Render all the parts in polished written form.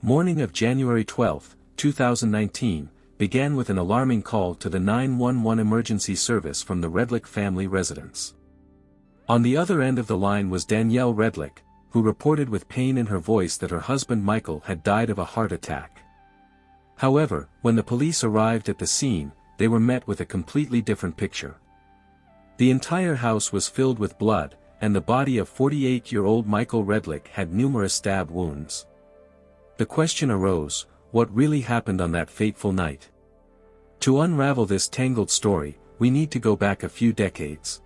Morning of January 12, 2019, began with an alarming call to the 911 emergency service from the Redlich family residence. On the other end of the line was Danielle Redlich, who reported with pain in her voice that her husband Michael had died of a heart attack. However, when the police arrived at the scene, they were met with a completely different picture. The entire house was filled with blood, and the body of 48-year-old Michael Redlich had numerous stab wounds. The question arose, what really happened on that fateful night? To unravel this tangled story, we need to go back a few decades.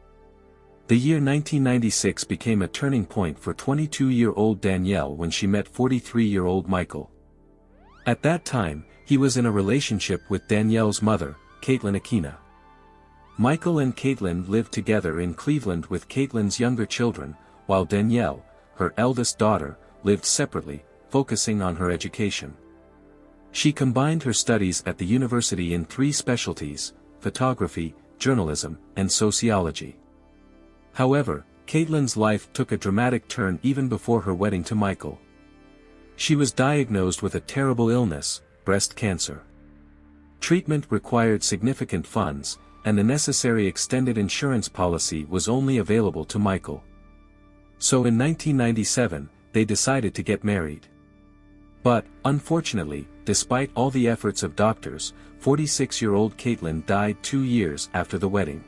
The year 1996 became a turning point for 22-year-old Danielle when she met 43-year-old Michael. At that time, he was in a relationship with Danielle's mother, Caitlin Aquina. Michael and Caitlin lived together in Cleveland with Caitlin's younger children, while Danielle, her eldest daughter, lived separately, focusing on her education. She combined her studies at the university in 3 specialties: photography, journalism, and sociology. However, Caitlin's life took a dramatic turn even before her wedding to Michael. She was diagnosed with a terrible illness, breast cancer. Treatment required significant funds, and the necessary extended insurance policy was only available to Michael. So in 1997, they decided to get married. But, unfortunately, despite all the efforts of doctors, 46-year-old Caitlin died 2 years after the wedding.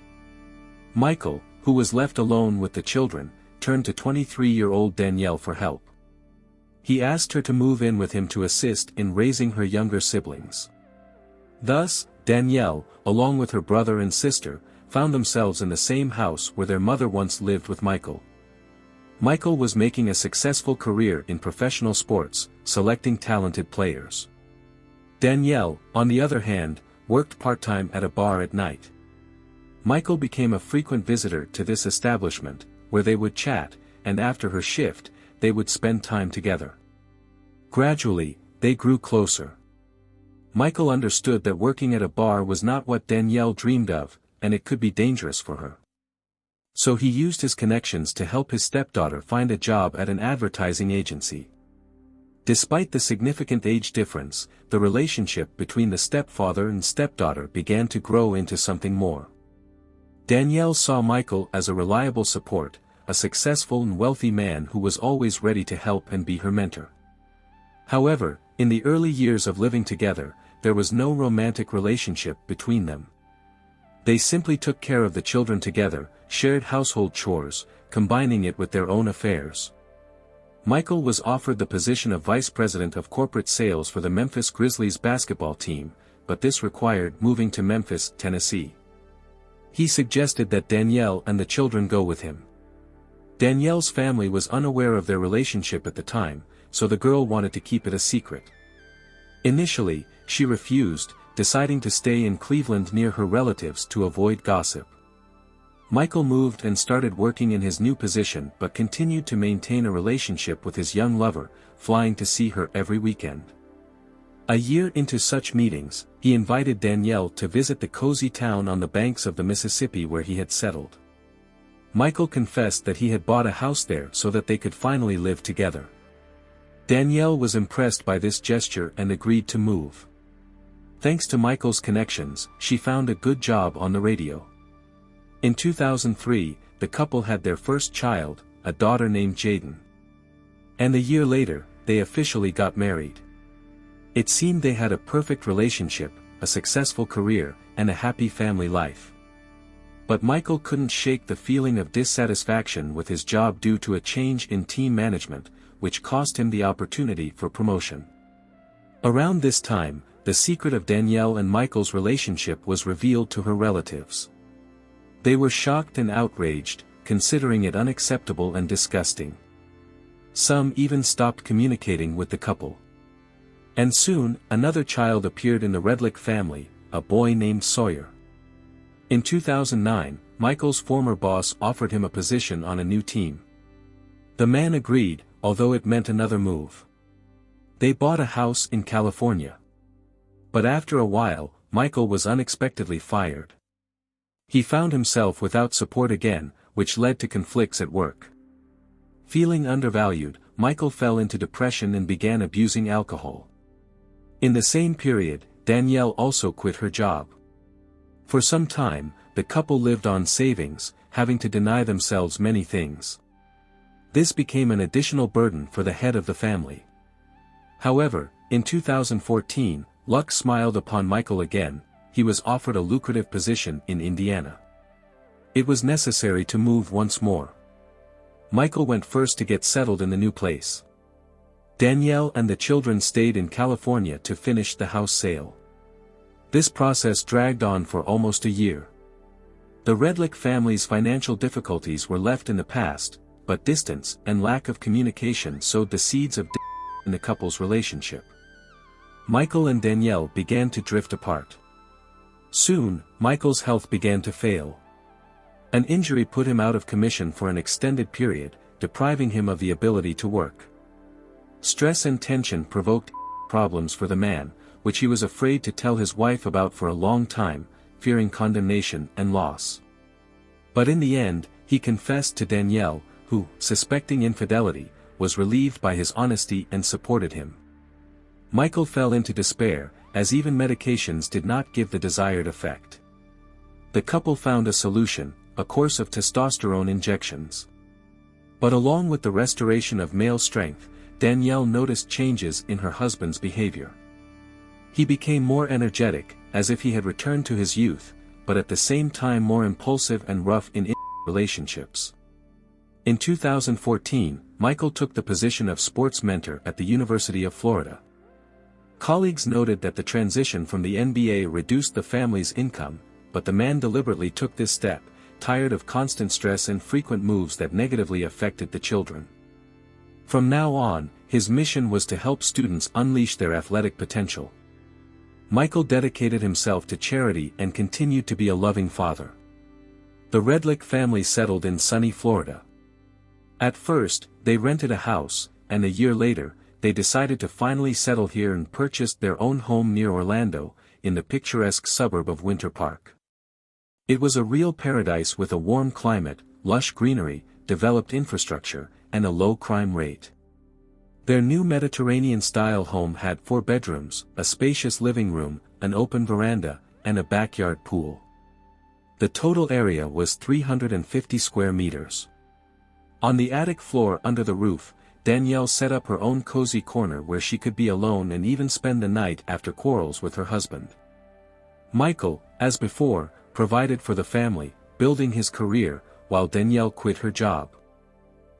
Michael, who was left alone with the children, turned to 23-year-old Danielle for help. He asked her to move in with him to assist in raising her younger siblings. Thus, Danielle, along with her brother and sister, found themselves in the same house where their mother once lived with Michael. Michael was making a successful career in professional sports, selecting talented players. Danielle, on the other hand, worked part-time at a bar at night. Michael became a frequent visitor to this establishment, where they would chat, and after her shift, they would spend time together. Gradually, they grew closer. Michael understood that working at a bar was not what Danielle dreamed of, and it could be dangerous for her. So he used his connections to help his stepdaughter find a job at an advertising agency. Despite the significant age difference, the relationship between the stepfather and stepdaughter began to grow into something more. Danielle saw Michael as a reliable support, a successful and wealthy man who was always ready to help and be her mentor. However, in the early years of living together, there was no romantic relationship between them. They simply took care of the children together, shared household chores, combining it with their own affairs. Michael was offered the position of vice president of corporate sales for the Memphis Grizzlies basketball team, but this required moving to Memphis, Tennessee. He suggested that Danielle and the children go with him. Danielle's family was unaware of their relationship at the time, so the girl wanted to keep it a secret. Initially, she refused, deciding to stay in Cleveland near her relatives to avoid gossip. Michael moved and started working in his new position but continued to maintain a relationship with his young lover, flying to see her every weekend. A year into such meetings, he invited Danielle to visit the cozy town on the banks of the Mississippi where he had settled. Michael confessed that he had bought a house there so that they could finally live together. Danielle was impressed by this gesture and agreed to move. Thanks to Michael's connections, she found a good job on the radio. In 2003, the couple had their first child, a daughter named Jaden. And a year later, they officially got married. It seemed they had a perfect relationship, a successful career, and a happy family life. But Michael couldn't shake the feeling of dissatisfaction with his job due to a change in team management, which cost him the opportunity for promotion. Around this time, the secret of Danielle and Michael's relationship was revealed to her relatives. They were shocked and outraged, considering it unacceptable and disgusting. Some even stopped communicating with the couple. And soon, another child appeared in the Redlich family, a boy named Sawyer. In 2009, Michael's former boss offered him a position on a new team. The man agreed, although it meant another move. They bought a house in California. But after a while, Michael was unexpectedly fired. He found himself without support again, which led to conflicts at work. Feeling undervalued, Michael fell into depression and began abusing alcohol. In the same period, Danielle also quit her job. For some time, the couple lived on savings, having to deny themselves many things. This became an additional burden for the head of the family. However, in 2014, luck smiled upon Michael again. He was offered a lucrative position in Indiana. It was necessary to move once more. Michael went first to get settled in the new place. Danielle and the children stayed in California to finish the house sale. This process dragged on for almost a year. The Redlich family's financial difficulties were left in the past, but distance and lack of communication sowed the seeds of in the couple's relationship. Michael and Danielle began to drift apart. Soon, Michael's health began to fail. An injury put him out of commission for an extended period, depriving him of the ability to work. Stress and tension provoked problems for the man, which he was afraid to tell his wife about for a long time, fearing condemnation and loss. But in the end, he confessed to Danielle, who, suspecting infidelity, was relieved by his honesty and supported him. Michael fell into despair, as even medications did not give the desired effect. The couple found a solution, a course of testosterone injections. But along with the restoration of male strength, Danielle noticed changes in her husband's behavior. He became more energetic, as if he had returned to his youth, but at the same time more impulsive and rough in relationships. In 2014, Michael took the position of sports mentor at the University of Florida. Colleagues noted that the transition from the NBA reduced the family's income, but the man deliberately took this step, tired of constant stress and frequent moves that negatively affected the children. From now on, his mission was to help students unleash their athletic potential. Michael dedicated himself to charity and continued to be a loving father. The Redlich family settled in sunny Florida. At first, they rented a house, and a year later, they decided to finally settle here and purchased their own home near Orlando, in the picturesque suburb of Winter Park. It was a real paradise with a warm climate, lush greenery, developed infrastructure, and a low crime rate. Their new Mediterranean-style home had 4 bedrooms, a spacious living room, an open veranda, and a backyard pool. The total area was 350 square meters. On the attic floor under the roof, Danielle set up her own cozy corner where she could be alone and even spend the night after quarrels with her husband. Michael, as before, provided for the family, building his career, while Danielle quit her job.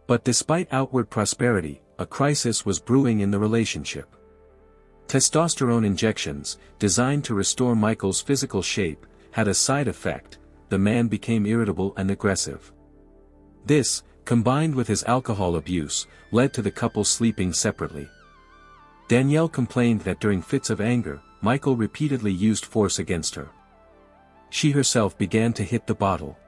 But despite outward prosperity, a crisis was brewing in the relationship. Testosterone injections, designed to restore Michael's physical shape, had a side effect: the man became irritable and aggressive. This, combined with his alcohol abuse, led to the couple sleeping separately. Danielle complained that during fits of anger, Michael repeatedly used force against her. She herself began to hit the bottle.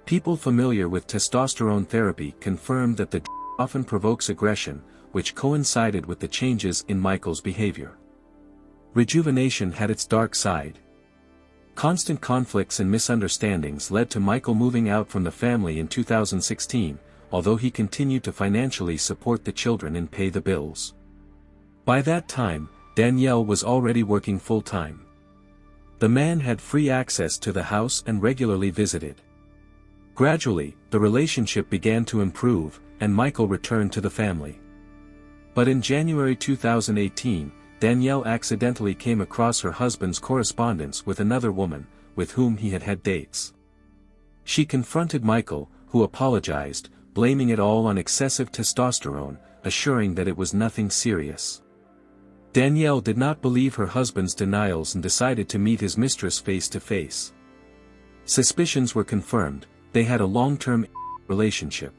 People familiar with testosterone therapy confirmed that the often provokes aggression, which coincided with the changes in Michael's behavior. Rejuvenation had its dark side. Constant conflicts and misunderstandings led to Michael moving out from the family in 2016, although he continued to financially support the children and pay the bills. By that time, Danielle was already working full-time. The man had free access to the house and regularly visited. Gradually, the relationship began to improve, and Michael returned to the family. But in January 2018, Danielle accidentally came across her husband's correspondence with another woman, with whom he had had dates. She confronted Michael, who apologized, blaming it all on excessive testosterone, assuring that it was nothing serious. Danielle did not believe her husband's denials and decided to meet his mistress face to face. Suspicions were confirmed: they had a long-term relationship.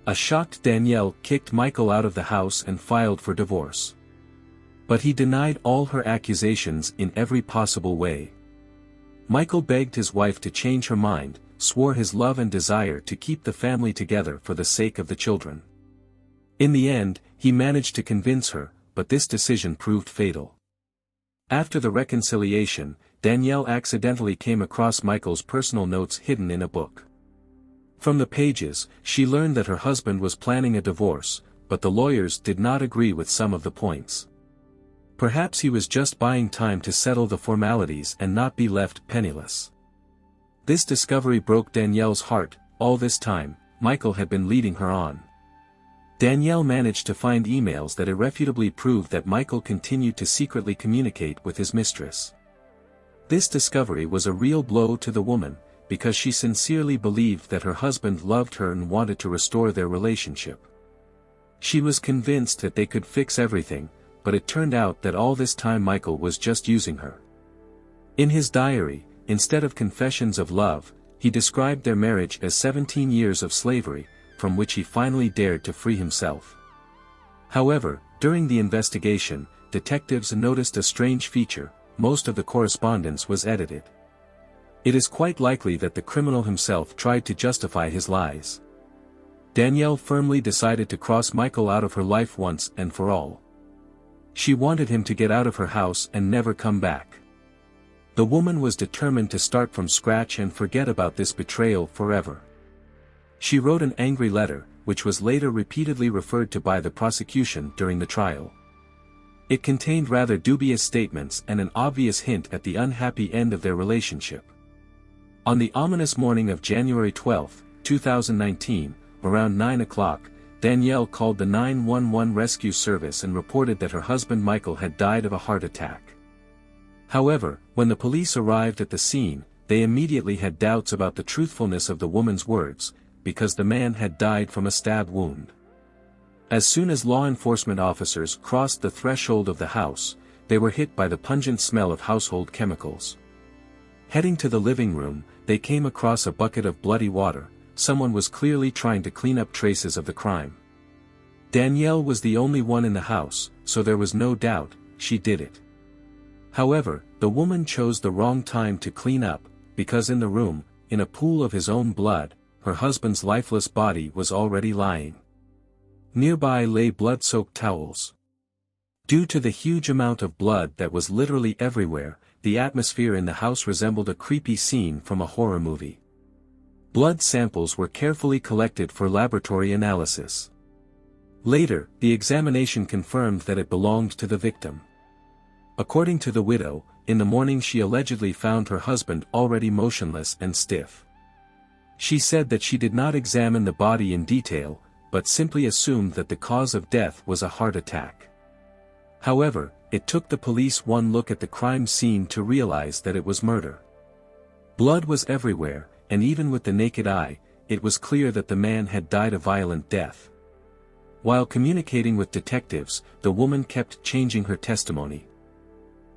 A shocked Danielle kicked Michael out of the house and filed for divorce. But he denied all her accusations in every possible way. Michael begged his wife to change her mind, swore his love and desire to keep the family together for the sake of the children. In the end, he managed to convince her, but this decision proved fatal. After the reconciliation, Danielle accidentally came across Michael's personal notes hidden in a book. From the pages, she learned that her husband was planning a divorce, but the lawyers did not agree with some of the points. Perhaps he was just buying time to settle the formalities and not be left penniless. This discovery broke Danielle's heart. All this time, Michael had been leading her on. Danielle managed to find emails that irrefutably proved that Michael continued to secretly communicate with his mistress. This discovery was a real blow to the woman, because she sincerely believed that her husband loved her and wanted to restore their relationship. She was convinced that they could fix everything, but it turned out that all this time Michael was just using her. In his diary, instead of confessions of love, he described their marriage as 17 years of slavery, from which he finally dared to free himself. However, during the investigation, detectives noticed a strange feature: most of the correspondence was edited. It is quite likely that the criminal himself tried to justify his lies. Danielle firmly decided to cross Michael out of her life once and for all. She wanted him to get out of her house and never come back. The woman was determined to start from scratch and forget about this betrayal forever. She wrote an angry letter, which was later repeatedly referred to by the prosecution during the trial. It contained rather dubious statements and an obvious hint at the unhappy end of their relationship. On the ominous morning of January 12, 2019, around 9 o'clock, Danielle called the 911 rescue service and reported that her husband Michael had died of a heart attack. However, when the police arrived at the scene, they immediately had doubts about the truthfulness of the woman's words, because the man had died from a stab wound. As soon as law enforcement officers crossed the threshold of the house, they were hit by the pungent smell of household chemicals. Heading to the living room, they came across a bucket of bloody water. Someone was clearly trying to clean up traces of the crime. Danielle was the only one in the house, so there was no doubt, she did it. However, the woman chose the wrong time to clean up, because in the room, in a pool of his own blood, her husband's lifeless body was already lying. Nearby lay blood-soaked towels. Due to the huge amount of blood that was literally everywhere, the atmosphere in the house resembled a creepy scene from a horror movie. Blood samples were carefully collected for laboratory analysis. Later, the examination confirmed that it belonged to the victim. According to the widow, in the morning she allegedly found her husband already motionless and stiff. She said that she did not examine the body in detail, but simply assumed that the cause of death was a heart attack. However, it took the police one look at the crime scene to realize that it was murder. Blood was everywhere, and even with the naked eye, it was clear that the man had died a violent death. While communicating with detectives, the woman kept changing her testimony.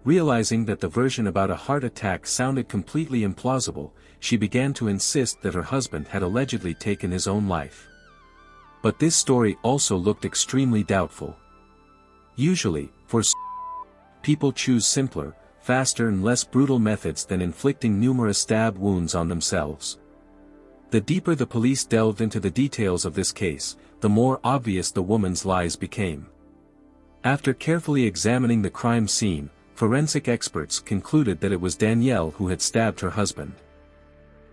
Realizing that the version about a heart attack sounded completely implausible, she began to insist that her husband had allegedly taken his own life. But this story also looked extremely doubtful. Usually, for people choose simpler, faster and less brutal methods than inflicting numerous stab wounds on themselves. The deeper the police delved into the details of this case, the more obvious the woman's lies became. After carefully examining the crime scene, forensic experts concluded that it was Danielle who had stabbed her husband.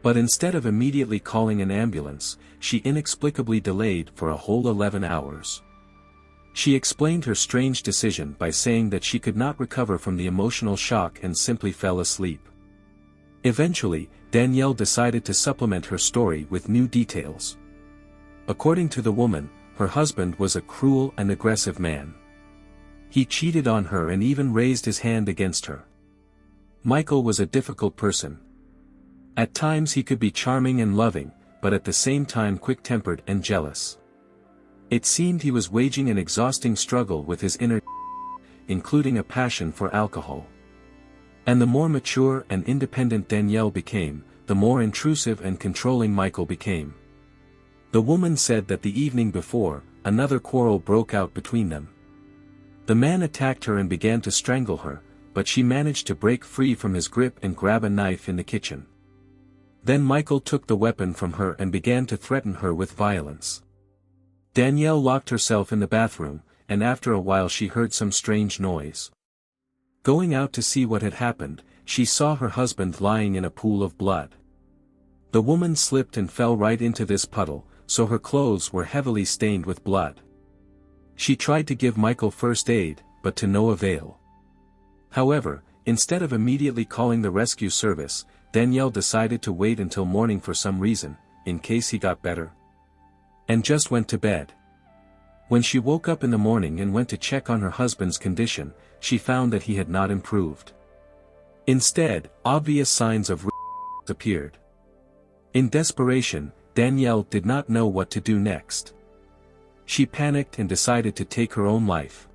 But instead of immediately calling an ambulance, she inexplicably delayed for a whole 11 hours. She explained her strange decision by saying that she could not recover from the emotional shock and simply fell asleep. Eventually, Danielle decided to supplement her story with new details. According to the woman, her husband was a cruel and aggressive man. He cheated on her and even raised his hand against her. Michael was a difficult person. At times he could be charming and loving, but at the same time quick-tempered and jealous. It seemed he was waging an exhausting struggle with his inner, including a passion for alcohol. And the more mature and independent Danielle became, the more intrusive and controlling Michael became. The woman said that the evening before, another quarrel broke out between them. The man attacked her and began to strangle her, but she managed to break free from his grip and grab a knife in the kitchen. Then Michael took the weapon from her and began to threaten her with violence. Danielle locked herself in the bathroom, and after a while she heard some strange noise. Going out to see what had happened, she saw her husband lying in a pool of blood. The woman slipped and fell right into this puddle, so her clothes were heavily stained with blood. She tried to give Michael first aid, but to no avail. However, instead of immediately calling the rescue service, Danielle decided to wait until morning for some reason, in case he got better. And just went to bed. When she woke up in the morning and went to check on her husband's condition, she found that he had not improved. Instead, obvious signs of appeared. In desperation, Danielle did not know what to do next. She panicked and decided to take her own life.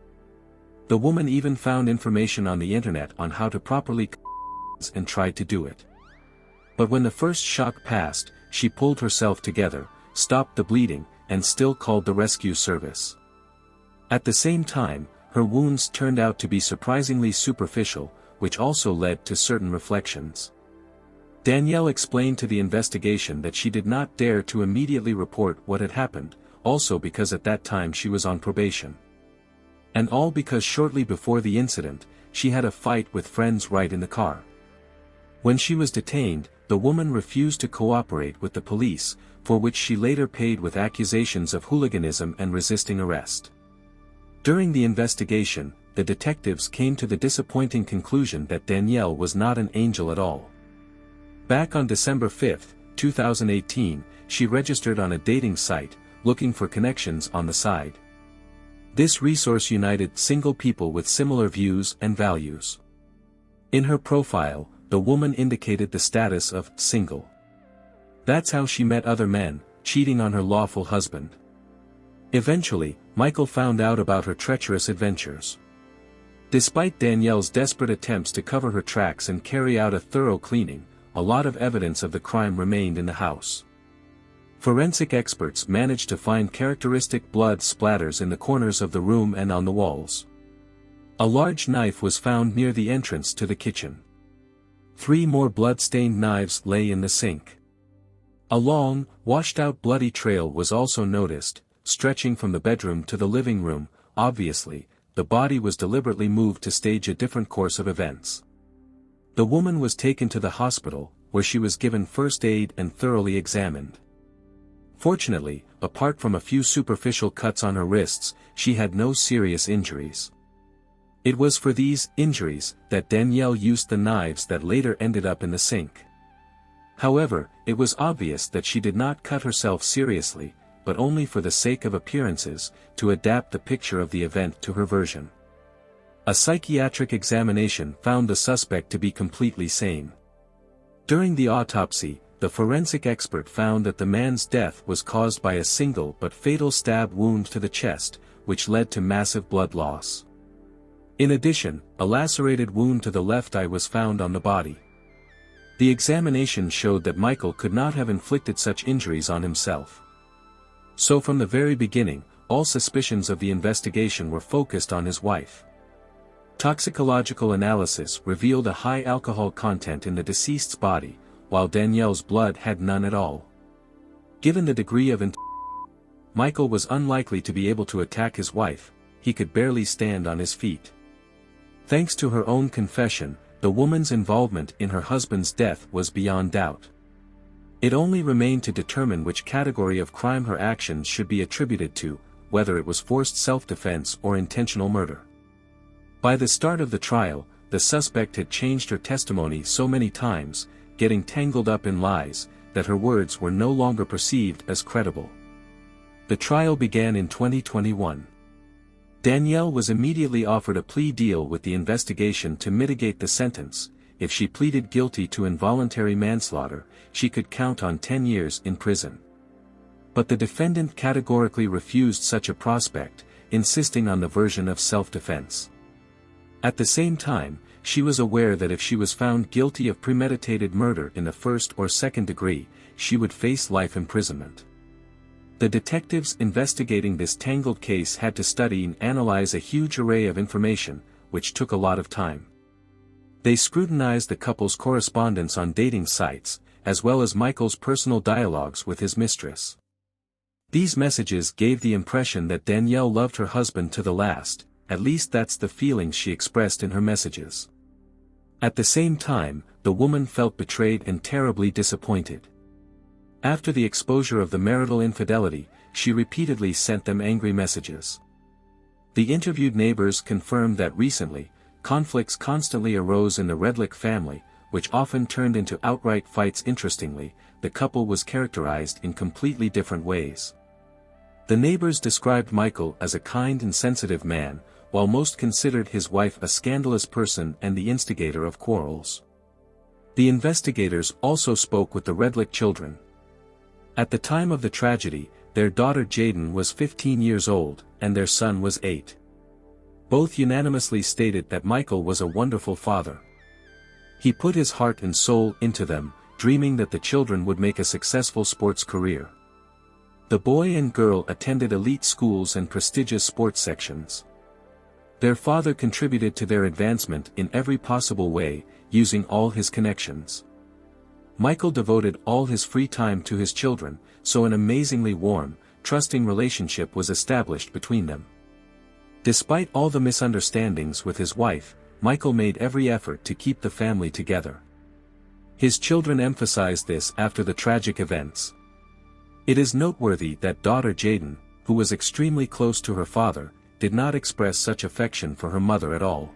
The woman even found information on the internet on how to properly and tried to do it. But when the first shock passed, she pulled herself together, stopped the bleeding, and still called the rescue service. At the same time, her wounds turned out to be surprisingly superficial, which also led to certain reflections. Danielle explained to the investigation that she did not dare to immediately report what had happened, also because at that time she was on probation. And all because shortly before the incident, she had a fight with friends right in the car. When she was detained, the woman refused to cooperate with the police, for which she later paid with accusations of hooliganism and resisting arrest. During the investigation, the detectives came to the disappointing conclusion that Danielle was not an angel at all. Back on December 5, 2018, she registered on a dating site, looking for connections on the side. This resource united single people with similar views and values. In her profile, the woman indicated the status of single. That's how she met other men, cheating on her lawful husband. Eventually, Michael found out about her treacherous adventures. Despite Danielle's desperate attempts to cover her tracks and carry out a thorough cleaning, a lot of evidence of the crime remained in the house. Forensic experts managed to find characteristic blood splatters in the corners of the room and on the walls. A large knife was found near the entrance to the kitchen. 3 more blood-stained knives lay in the sink. A long, washed-out bloody trail was also noticed, stretching from the bedroom to the living room. Obviously, the body was deliberately moved to stage a different course of events. The woman was taken to the hospital, where she was given first aid and thoroughly examined. Fortunately, apart from a few superficial cuts on her wrists, she had no serious injuries. It was for these injuries that Danielle used the knives that later ended up in the sink. However, it was obvious that she did not cut herself seriously, but only for the sake of appearances, to adapt the picture of the event to her version. A psychiatric examination found the suspect to be completely sane. During the autopsy, the forensic expert found that the man's death was caused by a single but fatal stab wound to the chest, which led to massive blood loss. In addition, a lacerated wound to the left eye was found on the body. The examination showed that Michael could not have inflicted such injuries on himself. So from the very beginning, all suspicions of the investigation were focused on his wife. Toxicological analysis revealed a high alcohol content in the deceased's body, while Danielle's blood had none at all. Given the degree of Michael was unlikely to be able to attack his wife. He could barely stand on his feet. Thanks to her own confession, the woman's involvement in her husband's death was beyond doubt. It only remained to determine which category of crime her actions should be attributed to, whether it was forced self-defense or intentional murder. By the start of the trial, the suspect had changed her testimony so many times, getting tangled up in lies, that her words were no longer perceived as credible. The trial began in 2021. Danielle was immediately offered a plea deal with the investigation to mitigate the sentence. If she pleaded guilty to involuntary manslaughter, she could count on 10 years in prison. But the defendant categorically refused such a prospect, insisting on the version of self-defense. At the same time, she was aware that if she was found guilty of premeditated murder in the first or second degree, she would face life imprisonment. The detectives investigating this tangled case had to study and analyze a huge array of information, which took a lot of time. They scrutinized the couple's correspondence on dating sites, as well as Michael's personal dialogues with his mistress. These messages gave the impression that Danielle loved her husband to the last, at least that's the feeling she expressed in her messages. At the same time, the woman felt betrayed and terribly disappointed. After the exposure of the marital infidelity, she repeatedly sent them angry messages. The interviewed neighbors confirmed that recently, conflicts constantly arose in the Redlich family, which often turned into outright fights. Interestingly, the couple was characterized in completely different ways. The neighbors described Michael as a kind and sensitive man, while most considered his wife a scandalous person and the instigator of quarrels. The investigators also spoke with the Redlich children. At the time of the tragedy, their daughter Jaden was 15 years old, and their son was 8. Both unanimously stated that Michael was a wonderful father. He put his heart and soul into them, dreaming that the children would make a successful sports career. The boy and girl attended elite schools and prestigious sports sections. Their father contributed to their advancement in every possible way, using all his connections. Michael devoted all his free time to his children, so an amazingly warm, trusting relationship was established between them. Despite all the misunderstandings with his wife, Michael made every effort to keep the family together. His children emphasized this after the tragic events. It is noteworthy that daughter Jaden, who was extremely close to her father, did not express such affection for her mother at all.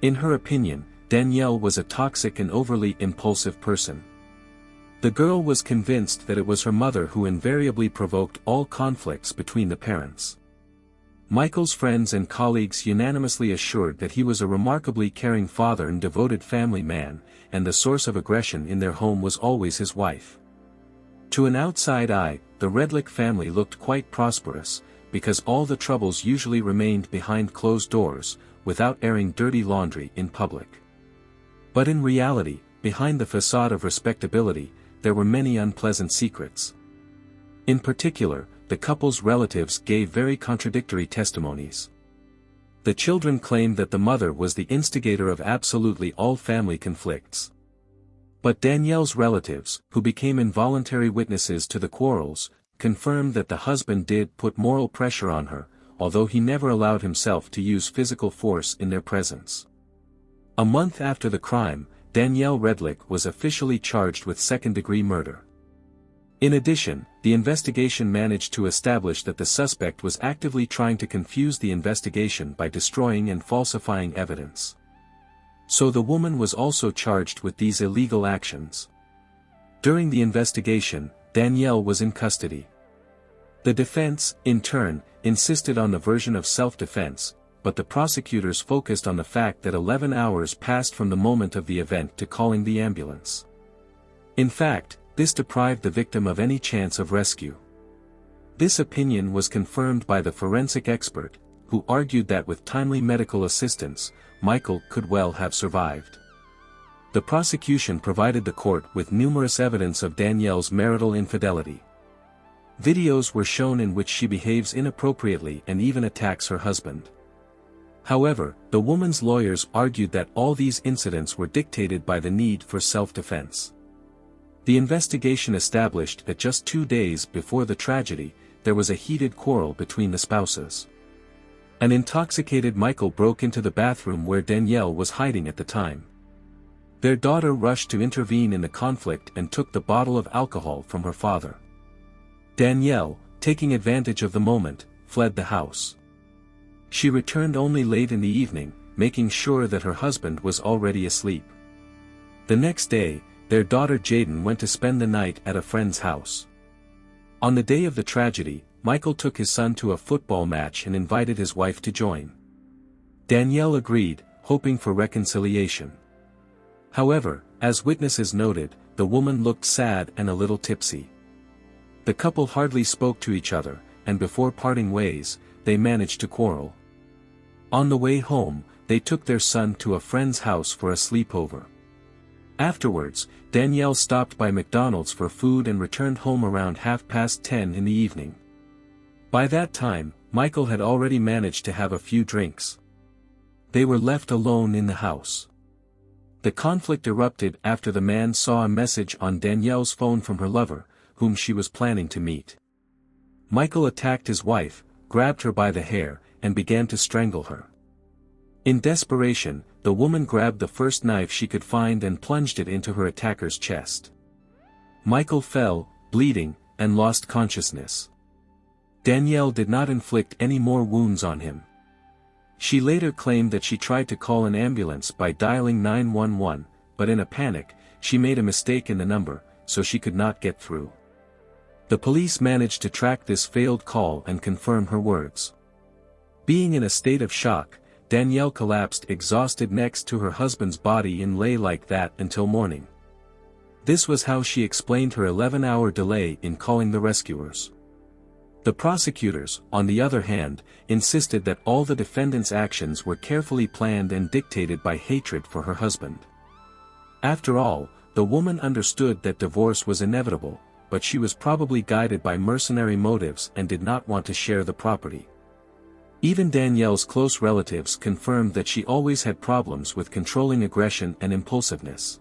In her opinion, Danielle was a toxic and overly impulsive person. The girl was convinced that it was her mother who invariably provoked all conflicts between the parents. Michael's friends and colleagues unanimously assured that he was a remarkably caring father and devoted family man, and the source of aggression in their home was always his wife. To an outside eye, the Redlich family looked quite prosperous, because all the troubles usually remained behind closed doors, without airing dirty laundry in public. But in reality, behind the facade of respectability, there were many unpleasant secrets. In particular, the couple's relatives gave very contradictory testimonies. The children claimed that the mother was the instigator of absolutely all family conflicts. But Danielle's relatives, who became involuntary witnesses to the quarrels, confirmed that the husband did put moral pressure on her, although he never allowed himself to use physical force in their presence. A month after the crime, Danielle Redlich was officially charged with second-degree murder. In addition, the investigation managed to establish that the suspect was actively trying to confuse the investigation by destroying and falsifying evidence. So the woman was also charged with these illegal actions. During the investigation, Danielle was in custody. The defense, in turn, insisted on the version of self-defense, but the prosecutors focused on the fact that 11 hours passed from the moment of the event to calling the ambulance. In fact, this deprived the victim of any chance of rescue. This opinion was confirmed by the forensic expert, who argued that with timely medical assistance, Michael could well have survived. The prosecution provided the court with numerous evidence of Danielle's marital infidelity. Videos were shown in which she behaves inappropriately and even attacks her husband. However, the woman's lawyers argued that all these incidents were dictated by the need for self-defense. The investigation established that just 2 days before the tragedy, there was a heated quarrel between the spouses. An intoxicated Michael broke into the bathroom where Danielle was hiding at the time. Their daughter rushed to intervene in the conflict and took the bottle of alcohol from her father. Danielle, taking advantage of the moment, fled the house. She returned only late in the evening, making sure that her husband was already asleep. The next day, their daughter Jaden went to spend the night at a friend's house. On the day of the tragedy, Michael took his son to a football match and invited his wife to join. Danielle agreed, hoping for reconciliation. However, as witnesses noted, the woman looked sad and a little tipsy. The couple hardly spoke to each other, and before parting ways, they managed to quarrel. On the way home, they took their son to a friend's house for a sleepover. Afterwards, Danielle stopped by McDonald's for food and returned home around 10:30 in the evening. By that time, Michael had already managed to have a few drinks. They were left alone in the house. The conflict erupted after the man saw a message on Danielle's phone from her lover, whom she was planning to meet. Michael attacked his wife, grabbed her by the hair, and began to strangle her. In desperation, the woman grabbed the first knife she could find and plunged it into her attacker's chest. Michael fell, bleeding, and lost consciousness. Danielle did not inflict any more wounds on him. She later claimed that she tried to call an ambulance by dialing 911, but in a panic, she made a mistake in the number, so she could not get through. The police managed to track this failed call and confirm her words. Being in a state of shock, Danielle collapsed exhausted next to her husband's body and lay like that until morning. This was how she explained her 11-hour delay in calling the rescuers. The prosecutors, on the other hand, insisted that all the defendant's actions were carefully planned and dictated by hatred for her husband. After all, the woman understood that divorce was inevitable, but she was probably guided by mercenary motives and did not want to share the property. Even Danielle's close relatives confirmed that she always had problems with controlling aggression and impulsiveness.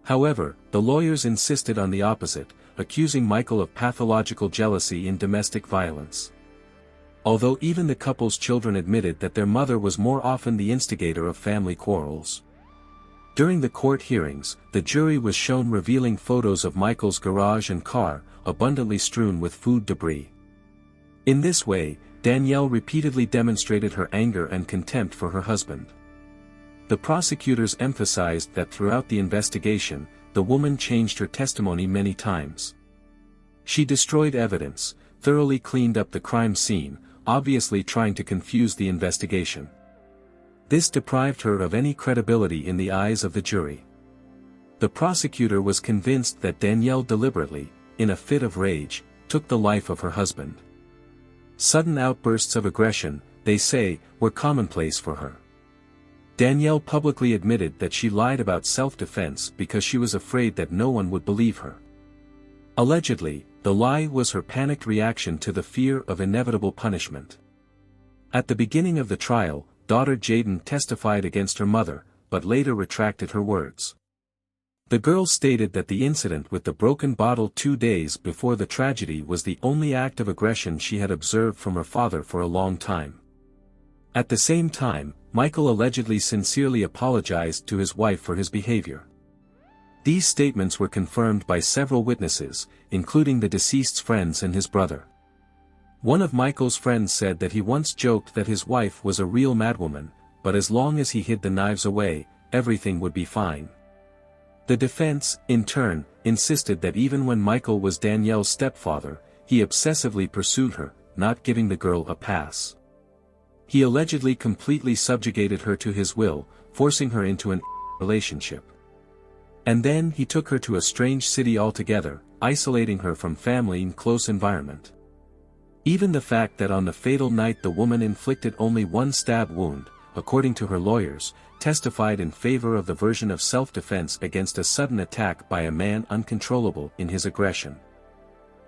However, the lawyers insisted on the opposite, accusing Michael of pathological jealousy and domestic violence. Although even the couple's children admitted that their mother was more often the instigator of family quarrels. During the court hearings, the jury was shown revealing photos of Michael's garage and car, abundantly strewn with food debris. In this way, Danielle repeatedly demonstrated her anger and contempt for her husband. The prosecutors emphasized that throughout the investigation, the woman changed her testimony many times. She destroyed evidence, thoroughly cleaned up the crime scene, obviously trying to confuse the investigation. This deprived her of any credibility in the eyes of the jury. The prosecutor was convinced that Danielle deliberately, in a fit of rage, took the life of her husband. Sudden outbursts of aggression, they say, were commonplace for her. Danielle publicly admitted that she lied about self-defense because she was afraid that no one would believe her. Allegedly, the lie was her panicked reaction to the fear of inevitable punishment. At the beginning of the trial, daughter Jayden testified against her mother, but later retracted her words. The girl stated that the incident with the broken bottle 2 days before the tragedy was the only act of aggression she had observed from her father for a long time. At the same time, Michael allegedly sincerely apologized to his wife for his behavior. These statements were confirmed by several witnesses, including the deceased's friends and his brother. One of Michael's friends said that he once joked that his wife was a real madwoman, but as long as he hid the knives away, everything would be fine. The defense, in turn, insisted that even when Michael was Danielle's stepfather, he obsessively pursued her, not giving the girl a pass. He allegedly completely subjugated her to his will, forcing her into an relationship. And then he took her to a strange city altogether, isolating her from family and close environment. Even the fact that on the fatal night the woman inflicted only one stab wound, according to her lawyers, testified in favor of the version of self-defense against a sudden attack by a man uncontrollable in his aggression.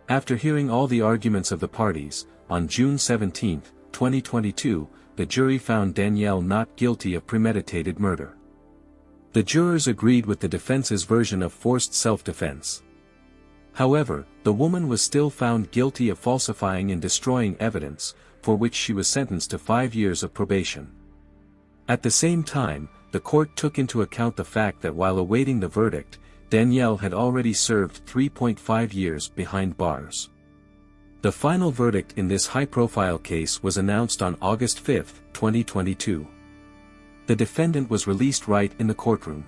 After hearing all the arguments of the parties, on June 17, 2022, the jury found Danielle not guilty of premeditated murder. The jurors agreed with the defense's version of forced self-defense. However, the woman was still found guilty of falsifying and destroying evidence, for which she was sentenced to 5 years of probation. At the same time, the court took into account the fact that while awaiting the verdict, Danielle had already served 3.5 years behind bars. The final verdict in this high-profile case was announced on August 5, 2022. The defendant was released right in the courtroom.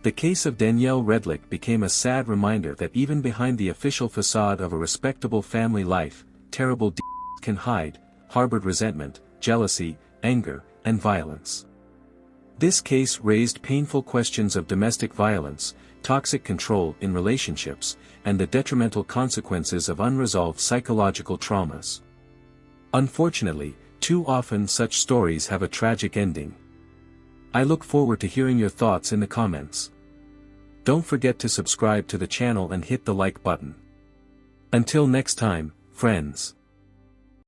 The case of Danielle Redlich became a sad reminder that even behind the official facade of a respectable family life, terrible deeds can hide, harbored resentment, jealousy, anger, and violence. This case raised painful questions of domestic violence, toxic control in relationships, and the detrimental consequences of unresolved psychological traumas. Unfortunately, too often such stories have a tragic ending. I look forward to hearing your thoughts in the comments. Don't forget to subscribe to the channel and hit the like button. Until next time, friends.